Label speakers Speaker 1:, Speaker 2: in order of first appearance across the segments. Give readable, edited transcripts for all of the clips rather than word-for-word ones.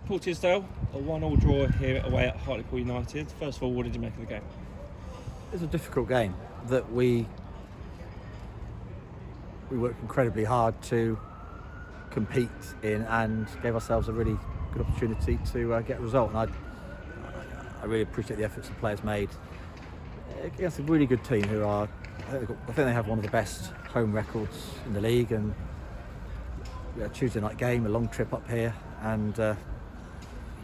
Speaker 1: Paul Tisdale, a 1-1 draw here away at Hartlepool United. First of all, what did you make of the game?
Speaker 2: It's a difficult game that we worked incredibly hard to compete in and gave ourselves a really good opportunity to get a result. And I really appreciate the efforts the players made against a really good team who are, I think they have one of the best home records in the league, and we had a Tuesday night game, a long trip up here, and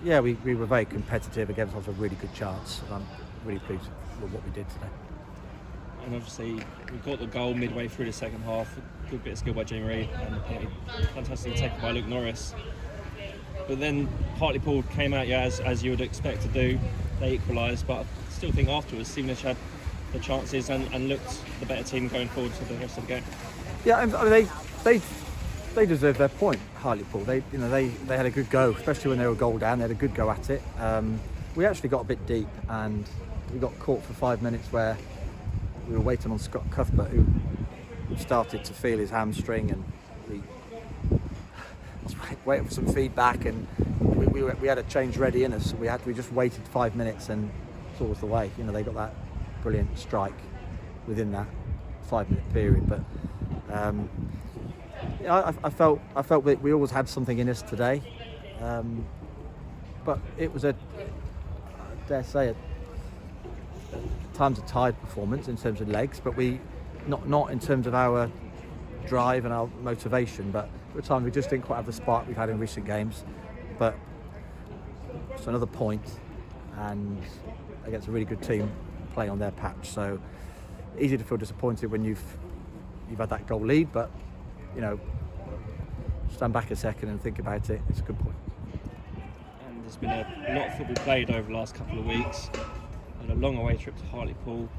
Speaker 2: we were very competitive and gave ourselves a really good chance. And I'm really pleased with what we did today.
Speaker 1: And obviously, we got the goal midway through the second half. A good bit of skill by Jamie Reid and a fantastic take by Luke Norris. But then Hartlepool came out as you would expect to do. They equalised, but I still think afterwards Stevenage had the chances and looked the better team going forward to the rest of the game.
Speaker 2: Yeah, I mean, they deserved their point. Hartlepool, they had a good go, especially when they were a goal down. They had a good go at it. We actually got a bit deep and we got caught for 5 minutes where we were waiting on Scott Cuthbert, who started to feel his hamstring, and we was waiting for some feedback, and we had a change ready in us. We just waited 5 minutes, and it's always the way. They got that brilliant strike within that 5 minute period. But I felt that we always had something in us today. But it was I dare say at times a tired performance in terms of legs, but we not in terms of our drive and our motivation, but at times we just didn't quite have the spark we've had in recent games. But it's another point, and against a really good team playing on their patch, so easy to feel disappointed when you've had that goal lead, but stand back a second and think about it. It's a good point.
Speaker 1: And there's been a lot of football played over the last couple of weeks, and a long away trip to Hartlepool.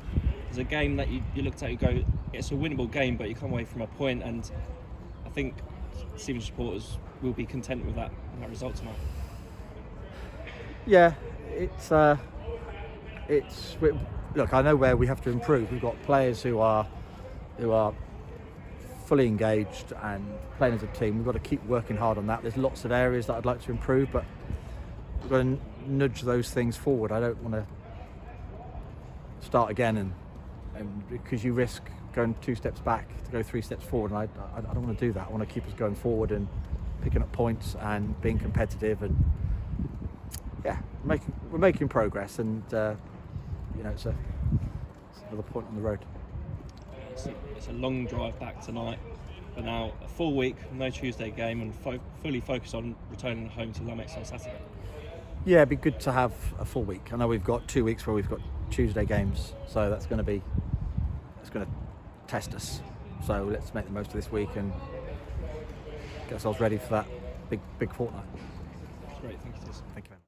Speaker 1: There's a game that you looked at and go, it's a winnable game, but you come away from a point, and I think Stevenage supporters will be content with that result tonight.
Speaker 2: Yeah, look, I know where we have to improve. We've got players who are fully engaged and playing as a team. We've got to keep working hard on that. There's lots of areas that I'd like to improve, but we've got to nudge those things forward. I don't want to start again and because you risk going 2 steps back to go 3 steps forward, and I don't want to do that. I want to keep us going forward and picking up points and being competitive, and we're making progress, and it's another point on the road.
Speaker 1: It's a long drive back tonight, but now a full week, no Tuesday game, and fully focused on returning home to Lamex on Saturday.
Speaker 2: Yeah, it'd be good to have a full week. I know we've got 2 weeks where we've got Tuesday games, so it's going to test us. So let's make the most of this week and get ourselves ready for that big fortnight.
Speaker 1: That's great, thank you, Tiz.
Speaker 2: Thank you very much.